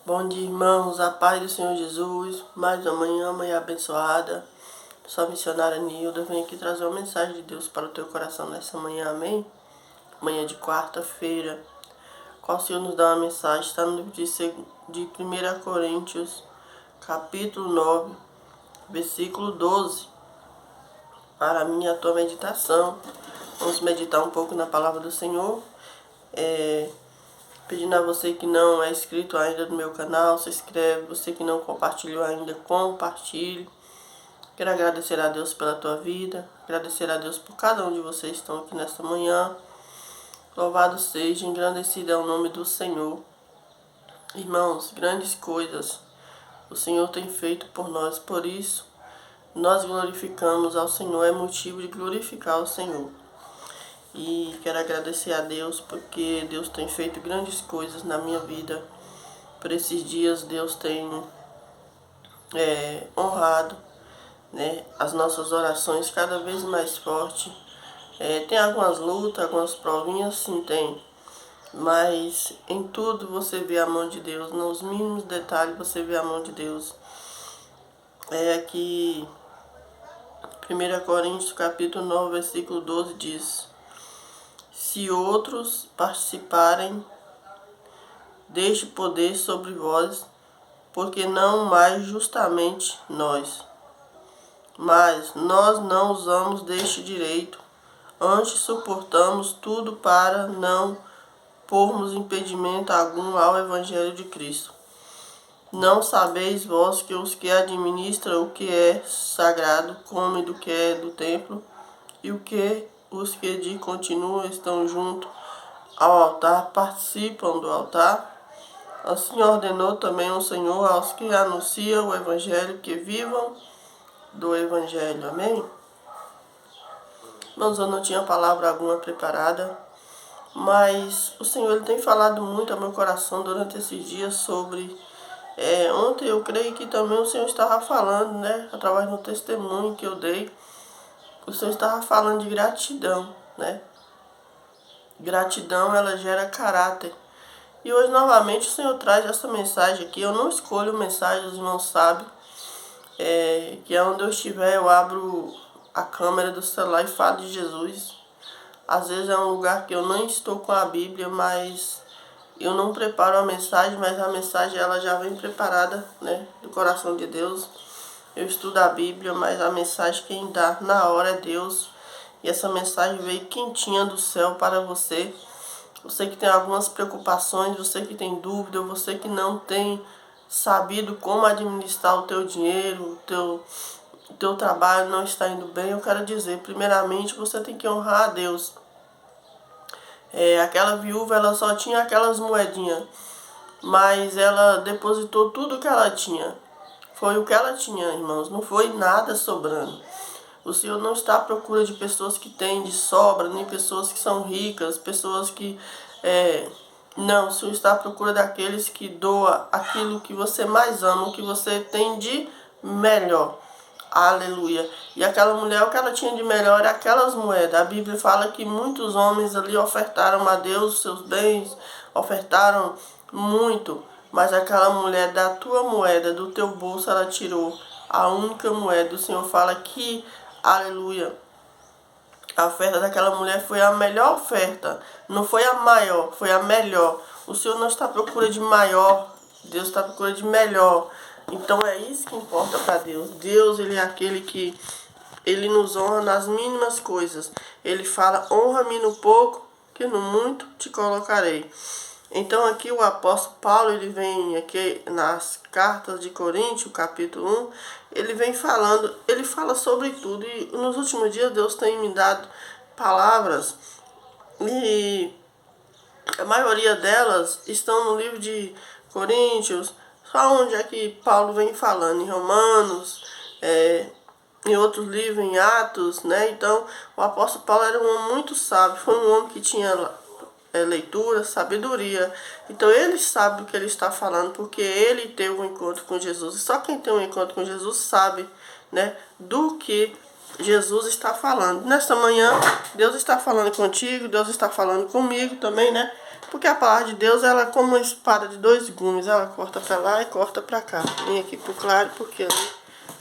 Bom dia, irmãos, a paz do Senhor Jesus, mais uma manhã abençoada. Sou a missionária Nilda, venho aqui trazer uma mensagem de Deus para o teu coração nessa manhã, amém? Manhã de quarta-feira, qual o Senhor nos dá uma mensagem, está no livro de 1 Coríntios, capítulo 9, versículo 12. Para a minha tua meditação, vamos meditar um pouco na palavra do Senhor. Pedindo a você que não é inscrito ainda no meu canal, se inscreve. Você que não compartilhou ainda, compartilhe. Quero agradecer a Deus pela tua vida, agradecer a Deus por cada um de vocês que estão aqui nesta manhã. Louvado seja, engrandecido é o nome do Senhor. Irmãos, grandes coisas o Senhor tem feito por nós, por isso nós glorificamos ao Senhor, é motivo de glorificar o Senhor. E quero agradecer a Deus porque Deus tem feito grandes coisas na minha vida. Por esses dias Deus tem honrado, né, as nossas orações cada vez mais forte. Tem algumas lutas, algumas provinhas, sim tem. Mas em tudo você vê a mão de Deus. Nos mínimos detalhes você vê a mão de Deus. Aqui 1 Coríntios capítulo 9, versículo 12 diz: se outros participarem deste poder sobre vós, porque não mais justamente nós. Mas nós não usamos deste direito, antes suportamos tudo para não pormos impedimento algum ao Evangelho de Cristo. Não sabeis vós que os que administram o que é sagrado comem do que é do templo, e os que de continuo estão junto ao altar participam do altar? Assim ordenou também o Senhor aos que anunciam o Evangelho que vivam do Evangelho. Amém? Irmãos, eu não tinha palavra alguma preparada, mas o Senhor ele tem falado muito ao meu coração durante esses dias sobre... ontem eu creio que também o Senhor estava falando, né? Através do testemunho que eu dei, o Senhor estava falando de gratidão, né? Gratidão, ela gera caráter. E hoje novamente o Senhor traz essa mensagem aqui. Eu não escolho mensagens, os irmãos sabem. Que é onde eu estiver, eu abro a câmera do celular e falo de Jesus. Às vezes é um lugar que eu não estou com a Bíblia, mas eu não preparo a mensagem, mas a mensagem ela já vem preparada, né, do coração de Deus. Eu estudo a Bíblia, mas a mensagem quem dá na hora é Deus. E essa mensagem veio quentinha do céu para você. Você que tem algumas preocupações, você que tem dúvida, você que não tem sabido como administrar o teu dinheiro, o teu trabalho não está indo bem, eu quero dizer, primeiramente você tem que honrar a Deus. Aquela viúva, ela só tinha aquelas moedinhas, mas ela depositou tudo que ela tinha. Foi o que ela tinha, irmãos, não foi nada sobrando. O Senhor não está à procura de pessoas que têm de sobra, nem pessoas que são ricas, pessoas que... Não, o Senhor está à procura daqueles que doam aquilo que você mais ama, o que você tem de melhor. Aleluia. E aquela mulher, o que ela tinha de melhor era aquelas moedas. A Bíblia fala que muitos homens ali ofertaram a Deus os seus bens, ofertaram muito. Mas aquela mulher da tua moeda, do teu bolso, ela tirou a única moeda. O Senhor fala que, aleluia, a oferta daquela mulher foi a melhor oferta. Não foi a maior, foi a melhor. O Senhor não está à procura de maior, Deus está à procura de melhor. Então é isso que importa para Deus. Deus, ele é aquele que ele nos honra nas mínimas coisas. Ele fala: honra-me no pouco, que no muito te colocarei. Então aqui o apóstolo Paulo, ele vem aqui nas cartas de Coríntios, capítulo 1, ele vem falando, ele fala sobre tudo. E nos últimos dias Deus tem me dado palavras, e a maioria delas estão no livro de Coríntios, só onde é que Paulo vem falando, em Romanos, em outros livros, em Atos, né? Então o apóstolo Paulo era um homem muito sábio, foi um homem que tinha leitura, sabedoria. Então ele sabe do que ele está falando, porque ele teve um encontro com Jesus. E só quem tem um encontro com Jesus sabe, né, do que Jesus está falando. Nesta manhã, Deus está falando contigo, Deus está falando comigo também, né? Porque a palavra de Deus, ela é como uma espada de dois gumes, ela corta para lá e corta para cá. Vim aqui pro claro, porque ali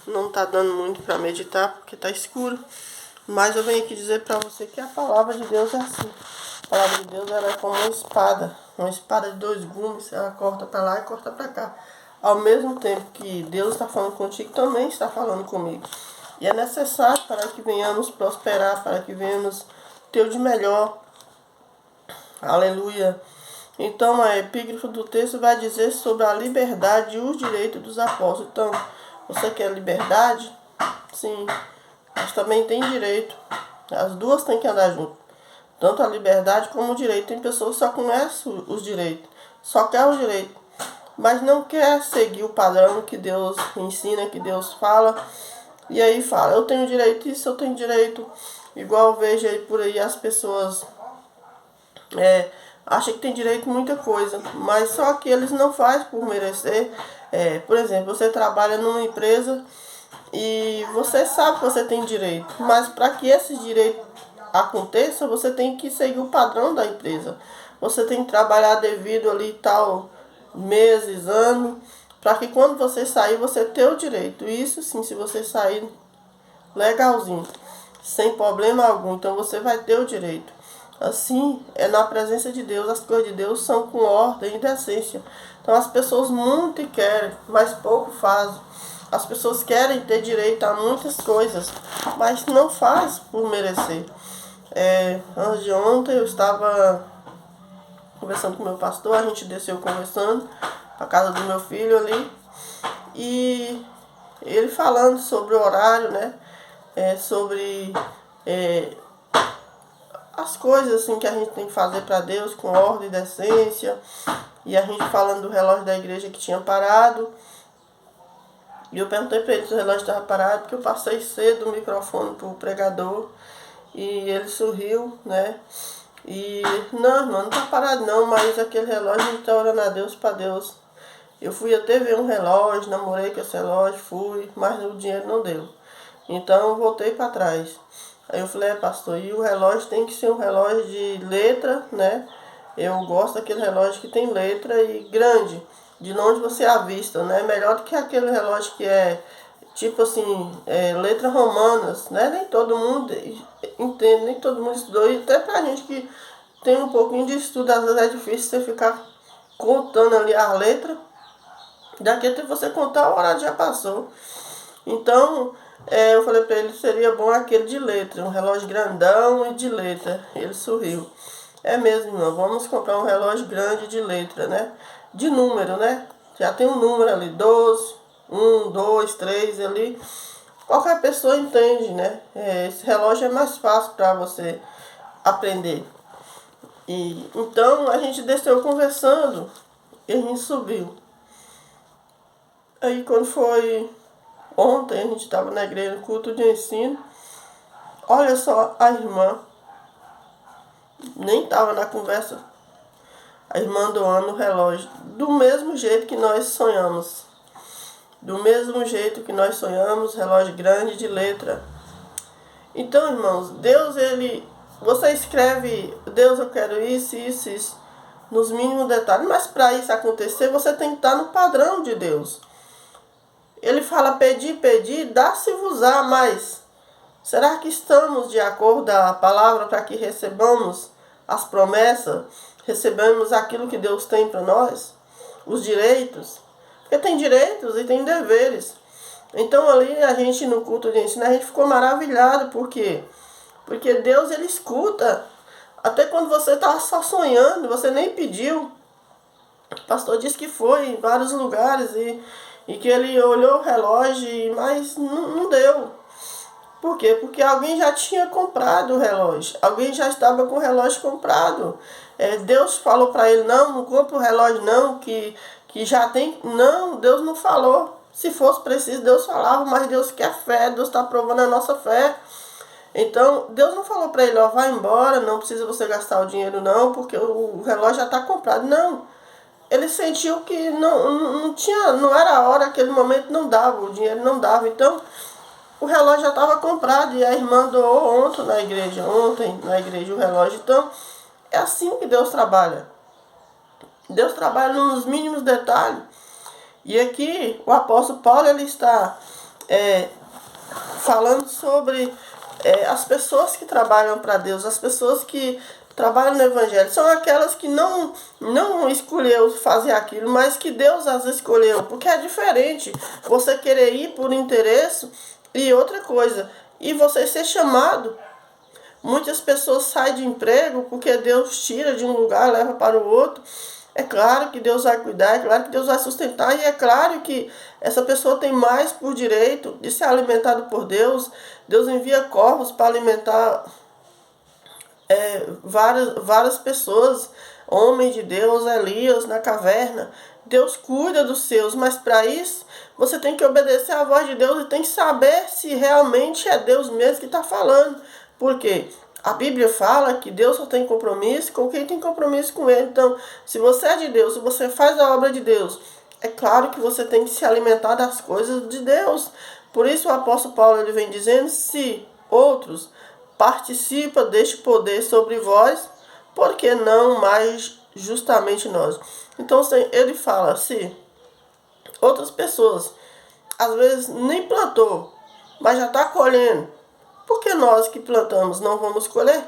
não tá dando muito para meditar, porque tá escuro. Mas eu venho aqui dizer para você que a palavra de Deus é assim. A palavra de Deus, ela é como uma espada de dois gumes, ela corta para lá e corta para cá. Ao mesmo tempo que Deus está falando contigo, também está falando comigo. E é necessário para que venhamos prosperar, para que venhamos ter o de melhor. Aleluia. Então, a epígrafe do texto vai dizer sobre a liberdade e os direitos dos apóstolos. Então, você quer liberdade? Sim. Mas também tem direito. As duas têm que andar junto. Tanto a liberdade como o direito. Tem pessoas que só conhecem os direitos. Só quer o direito. Mas não quer seguir o padrão que Deus ensina, que Deus fala. E aí fala, eu tenho direito isso, eu tenho direito. Igual eu vejo aí por aí as pessoas acham que tem direito a muita coisa. Mas só que eles não fazem por merecer. Por exemplo, você trabalha numa empresa e você sabe que você tem direito. Mas para que esse direito aconteça, você tem que seguir o padrão da empresa. Você tem que trabalhar devido ali tal meses, anos, para que quando você sair, você tenha o direito. Isso sim, se você sair legalzinho, sem problema algum, então você vai ter o direito. Assim, é na presença de Deus, as coisas de Deus são com ordem e decência. Então as pessoas muito querem, mas pouco fazem. As pessoas querem ter direito a muitas coisas, mas não faz por merecer. Antes de ontem eu estava conversando com o meu pastor, a gente desceu conversando a casa do meu filho ali, e ele falando sobre o horário, né? Sobre as coisas assim que a gente tem que fazer para Deus com ordem e decência. E a gente falando do relógio da igreja que tinha parado. E eu perguntei para ele se o relógio estava parado, porque eu passei cedo o microfone pro pregador e ele sorriu, né? E não, irmão, não tá parado não, mas aquele relógio a gente tá orando a Deus para Deus. Eu fui até ver um relógio, namorei com esse relógio, fui, mas o dinheiro não deu. Então eu voltei para trás. Aí eu falei, pastor, e o relógio tem que ser um relógio de letra, né? Eu gosto daquele relógio que tem letra e grande, de longe você avista, né? Melhor do que aquele relógio que é tipo assim, letras romanas, né? Nem todo mundo entende, nem todo mundo estudou. E até pra gente que tem um pouquinho de estudo, às vezes é difícil você ficar contando ali as letras. Daqui até você contar, o horário já passou. Então, eu falei pra ele, seria bom aquele de letra, um relógio grandão e de letra. Ele sorriu. É mesmo, irmão, vamos comprar um relógio grande de letra, né? De número, né? Já tem um número ali, 12, 1, 2, 3 ali. Qualquer pessoa entende, né? Esse relógio é mais fácil para você aprender. E então a gente desceu conversando e a gente subiu. Aí quando foi ontem, a gente estava na igreja, no culto de ensino. Olha só, a irmã nem estava na conversa. A irmã doando o relógio. Do mesmo jeito que nós sonhamos. Do mesmo jeito que nós sonhamos, relógio grande de letra. Então, irmãos, Deus, você escreve, Deus, eu quero isso, isso, isso, nos mínimos detalhes. Mas para isso acontecer, você tem que estar no padrão de Deus. Ele fala, pedir, pedir, dá-se-vos-á, mas será que estamos de acordo com a palavra para que recebamos as promessas, recebamos aquilo que Deus tem para nós? Os direitos? Porque tem direitos e tem deveres. Então ali a gente no culto de ensino, a gente ficou maravilhado. Por quê? Porque Deus, ele escuta. Até quando você está só sonhando, você nem pediu. O pastor disse que foi em vários lugares e que ele olhou o relógio, mas não deu. Por quê? Porque alguém já tinha comprado o relógio. Alguém já estava com o relógio comprado. Deus falou para ele, não compra o relógio não, que já tem. Não, Deus não falou. Se fosse preciso, Deus falava, mas Deus quer fé, Deus está provando a nossa fé. Então, Deus não falou para ele, vai embora, não precisa você gastar o dinheiro não, porque o relógio já está comprado. Não. Ele sentiu que não era a hora, aquele momento não dava, o dinheiro não dava. Então, o relógio já estava comprado e a irmã doou ontem na igreja o relógio. Então, é assim que Deus trabalha. Deus trabalha nos mínimos detalhes. E aqui o apóstolo Paulo ele está falando sobre as pessoas que trabalham para Deus, as pessoas que trabalham no Evangelho. São aquelas que não escolheu fazer aquilo, mas que Deus as escolheu. Porque é diferente você querer ir por interesse e outra coisa. E você ser chamado. Muitas pessoas saem de emprego porque Deus tira de um lugar, leva para o outro. É claro que Deus vai cuidar, é claro que Deus vai sustentar, e é claro que essa pessoa tem mais por direito de ser alimentado por Deus. Deus envia corvos para alimentar várias pessoas, homens de Deus, Elias na caverna. Deus cuida dos seus, mas para isso você tem que obedecer à voz de Deus e tem que saber se realmente é Deus mesmo que está falando. Por quê? A Bíblia fala que Deus só tem compromisso com quem tem compromisso com Ele. Então, se você é de Deus, se você faz a obra de Deus, é claro que você tem que se alimentar das coisas de Deus. Por isso o apóstolo Paulo ele vem dizendo, se outros participam deste poder sobre vós, por que não mais justamente nós? Então ele fala, se outras pessoas, às vezes nem plantou, mas já está colhendo, por que nós que plantamos não vamos colher?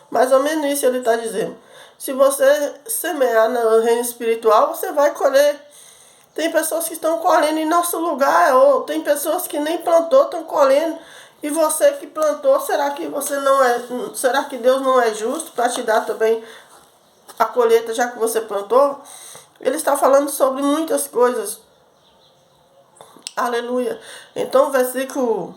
Mais ou menos isso ele está dizendo. Se você semear no reino espiritual, você vai colher. Tem pessoas que estão colhendo em nosso lugar, ou tem pessoas que nem plantou, estão colhendo. E você que plantou, será que Deus não é justo para te dar também a colheita já que você plantou? Ele está falando sobre muitas coisas. Aleluia. Então o versículo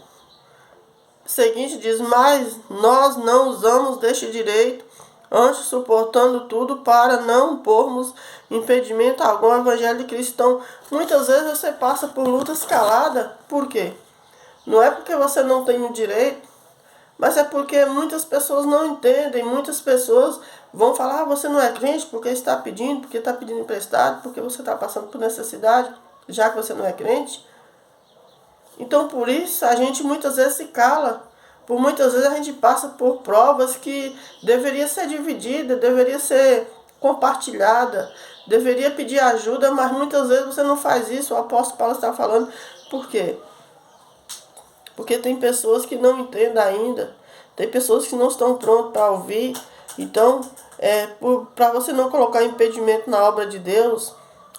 seguinte diz, mas nós não usamos deste direito, antes suportando tudo para não pormos impedimento algum ao Evangelho de Cristo. Então, muitas vezes você passa por lutas caladas. Por quê? Não é porque você não tem o direito, mas é porque muitas pessoas não entendem. Muitas pessoas vão falar, você não é crente porque está pedindo, porque está pedindo emprestado, porque você está passando por necessidade, já que você não é crente. Então, por isso, a gente muitas vezes se cala. Por muitas vezes a gente passa por provas que deveria ser dividida, deveria ser compartilhada, deveria pedir ajuda, mas muitas vezes você não faz isso. O apóstolo Paulo está falando. Por quê? Porque tem pessoas que não entendem ainda. Tem pessoas que não estão prontas para ouvir. Então, para você não colocar impedimento na obra de Deus,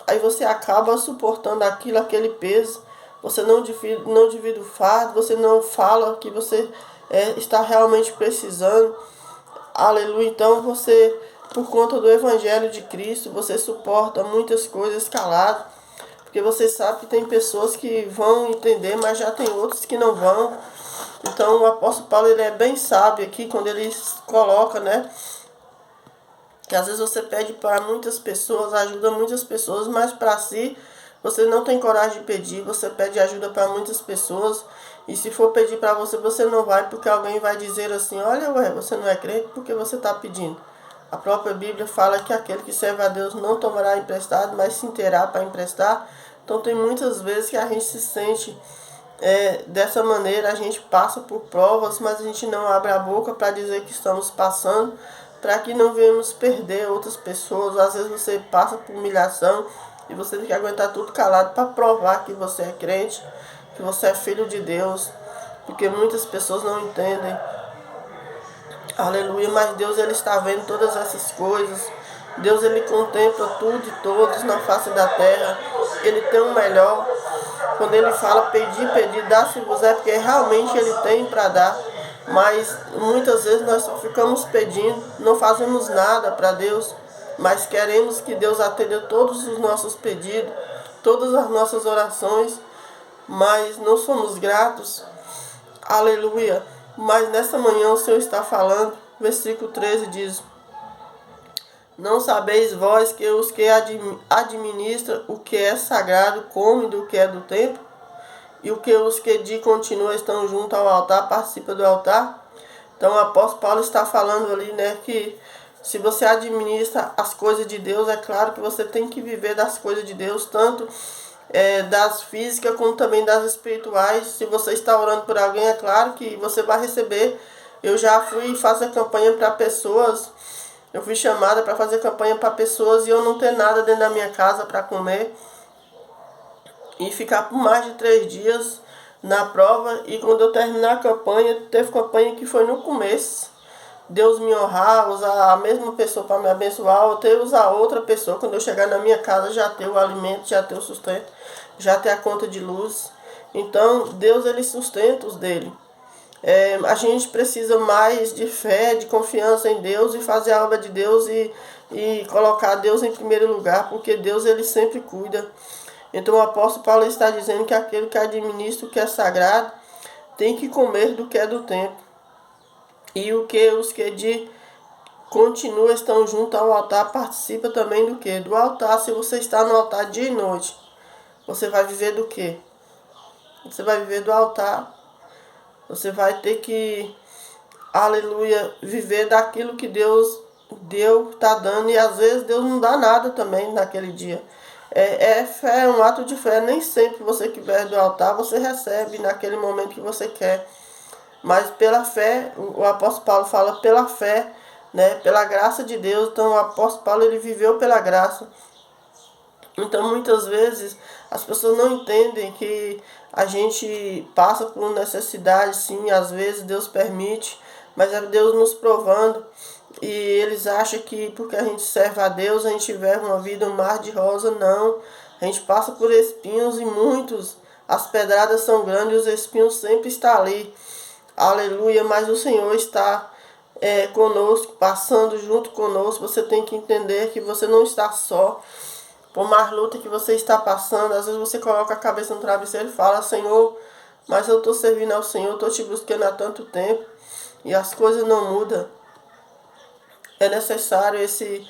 aí você acaba suportando aquele peso. Você não divide o fardo, você não fala que você está realmente precisando. Aleluia. Então você, por conta do Evangelho de Cristo, você suporta muitas coisas calado. Porque você sabe que tem pessoas que vão entender, mas já tem outros que não vão. Então o apóstolo Paulo ele é bem sábio aqui quando ele coloca, que às vezes você pede para muitas pessoas, ajuda muitas pessoas, mas para si você não tem coragem de pedir, você pede ajuda para muitas pessoas, e se for pedir para você, você não vai, porque alguém vai dizer assim, olha, você não é crente porque você está pedindo. A própria Bíblia fala que aquele que serve a Deus não tomará emprestado, mas se terá para emprestar. Então tem muitas vezes que a gente se sente dessa maneira, a gente passa por provas, mas a gente não abre a boca para dizer que estamos passando, para que não venhamos perder outras pessoas. Às vezes você passa por humilhação, e você tem que aguentar tudo calado para provar que você é crente, que você é filho de Deus. Porque muitas pessoas não entendem. Aleluia. Mas Deus ele está vendo todas essas coisas. Deus ele contempla tudo e todos na face da terra. Ele tem o melhor. Quando ele fala pedir, dá-se-vos é porque realmente ele tem para dar. Mas muitas vezes nós só ficamos pedindo, não fazemos nada para Deus. Mas queremos que Deus atenda todos os nossos pedidos, todas as nossas orações, mas não somos gratos. Aleluia. Mas nessa manhã o Senhor está falando, versículo 13 diz, não sabeis vós que os que administram o que é sagrado comem do que é do templo, e o que os que de continuo estão junto ao altar participam do altar? Então o apóstolo Paulo está falando ali, que se você administra as coisas de Deus, é claro que você tem que viver das coisas de Deus, tanto das físicas como também das espirituais. Se você está orando por alguém, é claro que você vai receber. Eu já fui fazer campanha para pessoas, eu fui chamada para fazer campanha para pessoas e eu não ter nada dentro da minha casa para comer e ficar por mais de 3 dias na prova. E quando eu terminar a campanha, teve campanha que foi no começo, Deus me honrar, usar a mesma pessoa para me abençoar, ou ter usar outra pessoa, quando eu chegar na minha casa já ter o alimento, já ter o sustento, já ter a conta de luz. Então Deus, ele sustenta os dele. A gente precisa mais de fé, de confiança em Deus e fazer a obra de Deus e colocar Deus em primeiro lugar, porque Deus, ele sempre cuida. Então o apóstolo Paulo está dizendo que aquele que administra o que é sagrado tem que comer do que é do tempo. E os que de continua estão junto ao altar participa também do que? Do altar. Se você está no altar dia e noite, você vai viver do que? Você vai viver do altar. Você vai ter que, aleluia, viver daquilo que Deus deu, está dando. E às vezes Deus não dá nada também naquele dia. Fé, é um ato de fé. Nem sempre você que vier do altar, você recebe naquele momento que você quer. Mas pela fé, o apóstolo Paulo fala pela fé, né, pela graça de Deus. Então o apóstolo Paulo, ele viveu pela graça. Então muitas vezes as pessoas não entendem que a gente passa por necessidade, sim, às vezes Deus permite, mas é Deus nos provando. E eles acham que porque a gente serve a Deus, a gente vive uma vida um mar de rosa. Não, a gente passa por espinhos e muitos. As pedradas são grandes e os espinhos sempre estão ali. Aleluia, mas o Senhor está conosco, passando junto conosco. Você tem que entender que você não está só. Por mais luta que você está passando, às vezes você coloca a cabeça no travesseiro e fala: Senhor, mas eu estou servindo ao Senhor, estou te buscando há tanto tempo e as coisas não mudam. É necessário esse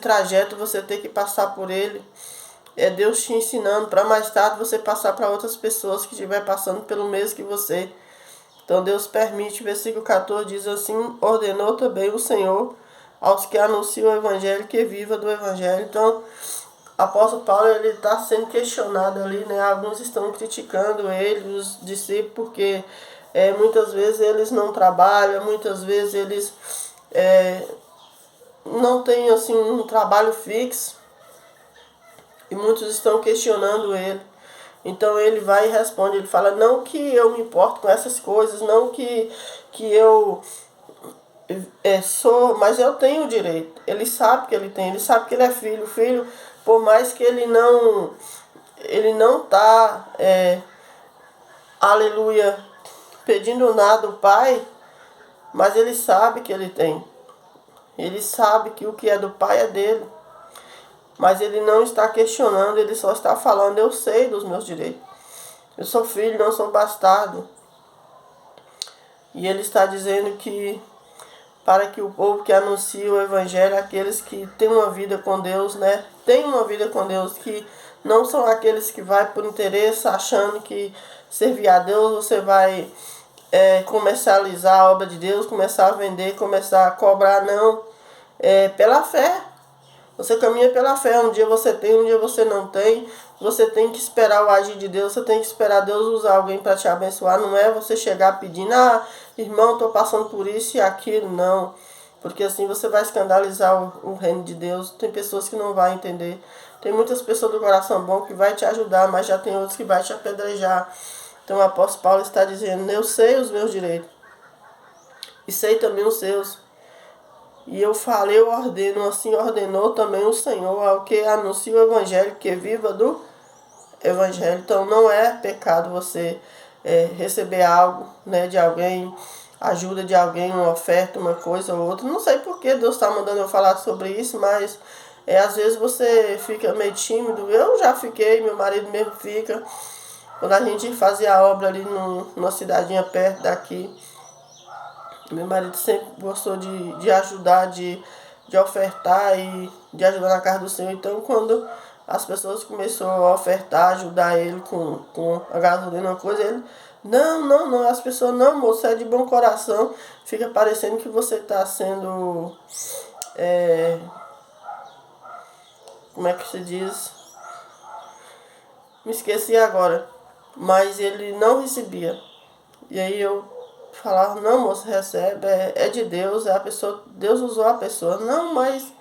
trajeto, você ter que passar por ele. É Deus te ensinando para mais tarde você passar para outras pessoas que estiver passando pelo mesmo que você. Então Deus permite, versículo 14 diz assim: ordenou também o Senhor aos que anunciam o Evangelho que viva do Evangelho. Então, apóstolo Paulo, ele está sendo questionado ali, né? Alguns estão criticando ele, os discípulos, porque muitas vezes eles não trabalham, muitas vezes eles não têm assim um trabalho fixo, e muitos estão questionando ele. Então ele vai e responde, ele fala: não que eu me importo com essas coisas, não que eu sou, mas eu tenho o direito. Ele sabe que ele tem, ele sabe que ele é filho. O filho, por mais que ele não está, aleluia, pedindo nada ao pai, mas ele sabe que ele tem. Ele sabe que o que é do pai é dele. Mas ele não está questionando, ele só está falando: eu sei dos meus direitos. Eu sou filho, não sou bastardo. E ele está dizendo que para que o povo que anuncia o Evangelho, aqueles que têm uma vida com Deus, né? Tem uma vida com Deus, que não são aqueles que vai por interesse, achando que servir a Deus você vai comercializar a obra de Deus, começar a vender, começar a cobrar, não. Pela fé. Você caminha pela fé. Um dia você tem, um dia você não tem. Você tem que esperar o agir de Deus. Você tem que esperar Deus usar alguém para te abençoar. Não é você chegar pedindo: irmão, estou passando por isso e aquilo. Não. Porque assim você vai escandalizar o reino de Deus. Tem pessoas que não vão entender. Tem muitas pessoas do coração bom que vai te ajudar, mas já tem outros que vai te apedrejar. Então o apóstolo Paulo está dizendo: eu sei os meus direitos. E sei também os seus. E eu falei, eu ordeno, assim ordenou também o Senhor ao que anuncia o Evangelho, que viva do Evangelho. Então não é pecado você receber algo, né, de alguém, ajuda de alguém, uma oferta, uma coisa ou outra. Não sei por que Deus está mandando eu falar sobre isso, mas às vezes você fica meio tímido. Eu já fiquei, meu marido mesmo fica. Quando a gente fazia a obra ali numa cidadinha perto daqui, meu marido sempre gostou de ajudar, de ofertar e de ajudar na casa do Senhor. Então, quando as pessoas começaram a ofertar, ajudar ele com a gasolina, uma coisa, ele: não, as pessoas: não, moço, você é de bom coração. Fica parecendo que você está sendo, como é que se diz? me esqueci agora. Mas ele não recebia. E aí eu falava, não, moço, recebe, é de Deus, é a pessoa, Deus usou a pessoa. Não, mas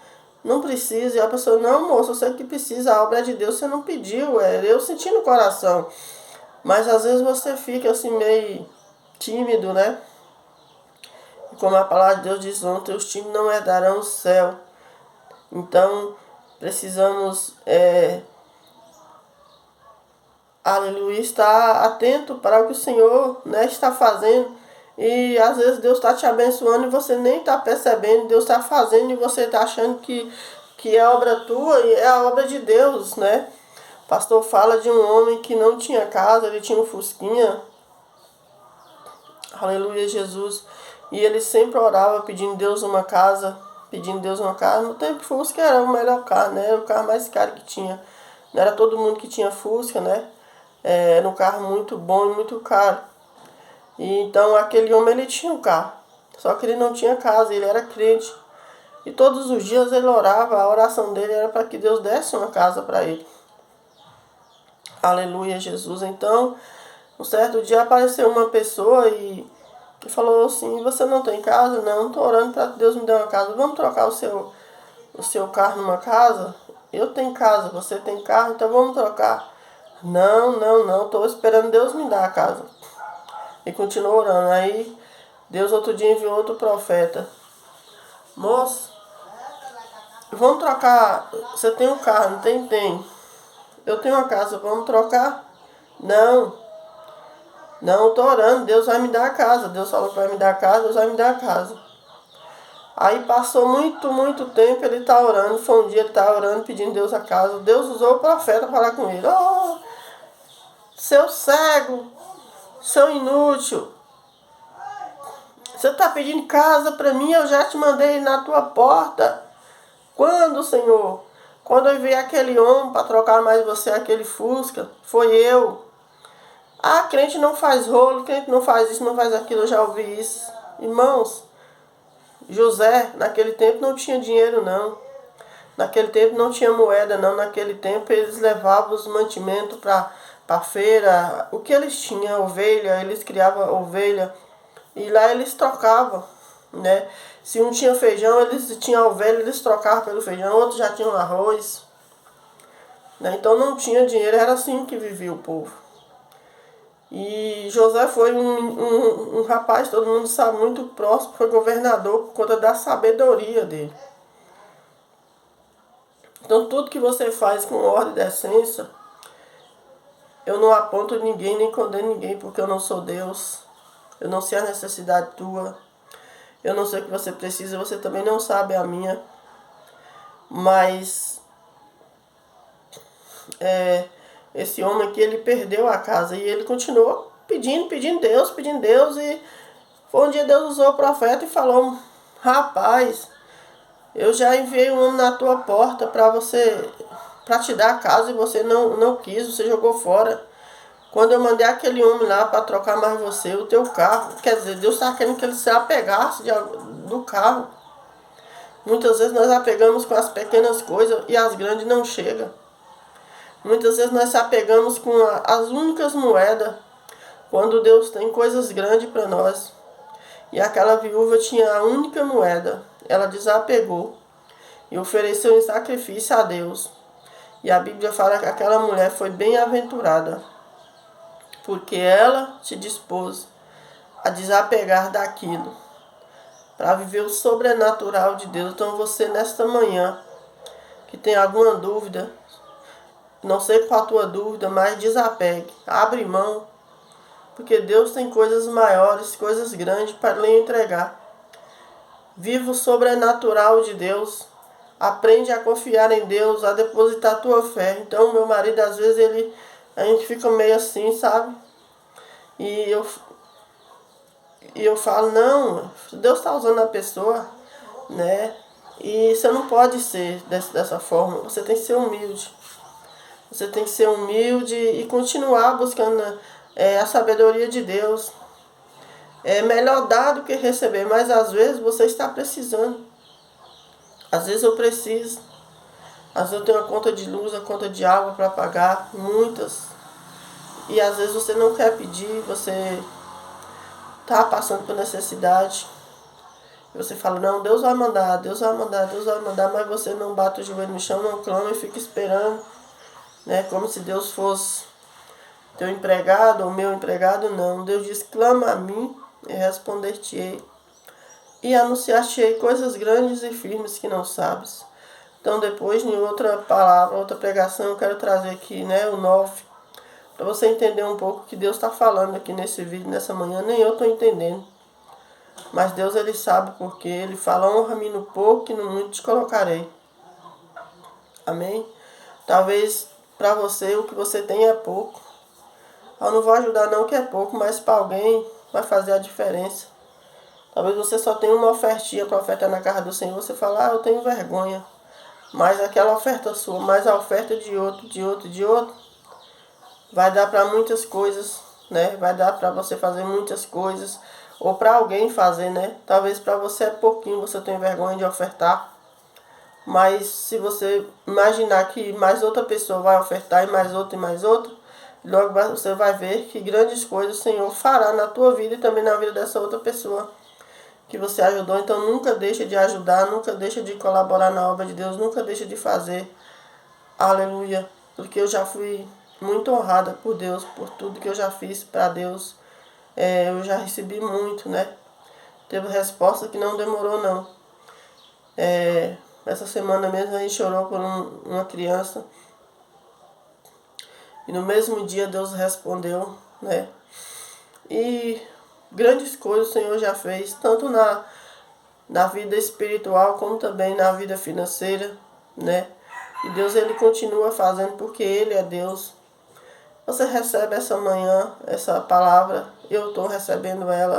não precisa. E a pessoa, não, moço, eu sei que precisa, a obra é de Deus, você não pediu, eu senti no coração. Mas às vezes você fica assim meio tímido, né? E como a palavra de Deus diz, ontem os tímidos não herdarão o céu. Então precisamos, aleluia, estar atento para o que o Senhor, né, está fazendo. E às vezes Deus está te abençoando e você nem está percebendo. Deus está fazendo e você está achando que é obra tua e é a obra de Deus, né? O pastor fala de um homem que não tinha casa, ele tinha um fusquinha. Aleluia, Jesus. E ele sempre orava pedindo Deus uma casa, pedindo Deus uma casa. No tempo Fusca era o melhor carro, né? Era o carro mais caro que tinha. Não era todo mundo que tinha Fusca, né? Era um carro muito bom e muito caro. E então aquele homem ele tinha um carro. Só que ele não tinha casa, ele era crente. E todos os dias ele orava, a oração dele era para que Deus desse uma casa para ele. Aleluia, Jesus. Então, um certo dia apareceu uma pessoa e falou assim, você não tem casa? Não, estou orando para que Deus me dê uma casa. Vamos trocar o seu carro numa casa? Eu tenho casa, você tem carro, então vamos trocar. Não, estou esperando Deus me dar a casa. E continuou orando. Aí Deus outro dia enviou outro profeta. Moço, vamos trocar. Você tem um carro, não tem? Tem. Eu tenho uma casa, vamos trocar? Não, estou orando, Deus vai me dar a casa. Deus falou que vai me dar a casa, Deus vai me dar a casa. Aí passou muito tempo, ele está orando. Foi um dia ele está orando, pedindo Deus a casa. Deus usou o profeta para falar com ele. Oh, seu cego, seu inútil. Você está pedindo casa para mim, eu já te mandei na tua porta. Quando, Senhor? Quando eu vi aquele homem para trocar mais você, aquele Fusca, foi eu. Ah, crente não faz rolo, crente não faz isso, não faz aquilo, eu já ouvi isso. Irmãos, José, naquele tempo não tinha dinheiro não. Naquele tempo não tinha moeda não. Naquele tempo eles levavam os mantimentos para a feira. O que eles tinham? Ovelha, eles criavam ovelha. E lá eles trocavam, né? Se um tinha feijão, eles tinham ovelha, eles trocavam pelo feijão. Outros já tinham arroz, né? Então não tinha dinheiro, era assim que vivia o povo. E José foi um rapaz, todo mundo sabe, muito próximo, foi governador por conta da sabedoria dele. Então tudo que você faz com ordem e decência, eu não aponto ninguém, nem condeno ninguém, porque eu não sou Deus. Eu não sei a necessidade tua. Eu não sei o que você precisa, você também não sabe a minha. Mas esse homem aqui, ele perdeu a casa e ele continuou pedindo Deus. E foi um dia Deus usou o profeta e falou, rapaz, eu já enviei um homem na tua porta para te dar a casa e você não quis, você jogou fora. Quando eu mandei aquele homem lá para trocar mais você, o teu carro, quer dizer, Deus está querendo que ele se apegasse do carro. Muitas vezes nós apegamos com as pequenas coisas e as grandes não chegam. Muitas vezes nós se apegamos com as únicas moedas, quando Deus tem coisas grandes para nós. E aquela viúva tinha a única moeda, ela desapegou e ofereceu em sacrifício a Deus. E a Bíblia fala que aquela mulher foi bem-aventurada, porque ela se dispôs a desapegar daquilo, para viver o sobrenatural de Deus. Então você nesta manhã, que tem alguma dúvida, não sei qual a tua dúvida, mas desapegue, abre mão, porque Deus tem coisas maiores, coisas grandes para lhe entregar. Viva o sobrenatural de Deus, aprende a confiar em Deus, a depositar a tua fé. Então meu marido, às vezes, a gente fica meio assim, sabe? E eu falo, não, Deus está usando a pessoa, né? E você não pode ser dessa forma, você tem que ser humilde. Você tem que ser humilde e continuar buscando a sabedoria de Deus. É melhor dar do que receber, mas às vezes você está precisando. Às vezes eu preciso. Às vezes eu tenho a conta de luz, a conta de água para pagar, muitas. E às vezes você não quer pedir, você tá passando por necessidade. E você fala, não, Deus vai mandar, Deus vai mandar, Deus vai mandar, mas você não bate o joelho no chão, não clama e fica esperando, né? Como se Deus fosse teu empregado ou meu empregado, não. Deus diz, clama a mim e responder-te-ei. E anunciar-te-ei coisas grandes e firmes que não sabes. Então depois, em outra palavra, outra pregação, eu quero trazer aqui, né, o 9, para você entender um pouco o que Deus está falando aqui nesse vídeo, nessa manhã. Nem eu estou entendendo. Mas Deus, Ele sabe porque Ele fala, honra-me no pouco e no muito te colocarei. Amém? Talvez para você o que você tem é pouco. Eu não vou ajudar não que é pouco, mas para alguém vai fazer a diferença. Talvez você só tenha uma ofertinha para ofertar na casa do Senhor, você fala, eu tenho vergonha. Mas aquela oferta sua, mais a oferta de outro, vai dar para muitas coisas, né? Vai dar para você fazer muitas coisas. Ou para alguém fazer, né? Talvez para você é pouquinho, você tem vergonha de ofertar. Mas se você imaginar que mais outra pessoa vai ofertar e mais outra, logo você vai ver que grandes coisas o Senhor fará na tua vida e também na vida dessa outra pessoa que você ajudou. Então nunca deixa de ajudar, nunca deixa de colaborar na obra de Deus, nunca deixa de fazer. Aleluia. Porque eu já fui muito honrada por Deus, por tudo que eu já fiz para Deus. Eu já recebi muito, né? Teve resposta que não demorou não. Essa semana mesmo a gente chorou por uma criança. E no mesmo dia Deus respondeu, né? E grandes coisas o Senhor já fez, tanto na vida espiritual como também na vida financeira, né? E Deus, Ele continua fazendo porque Ele é Deus. Você recebe essa manhã, essa palavra, eu estou recebendo ela.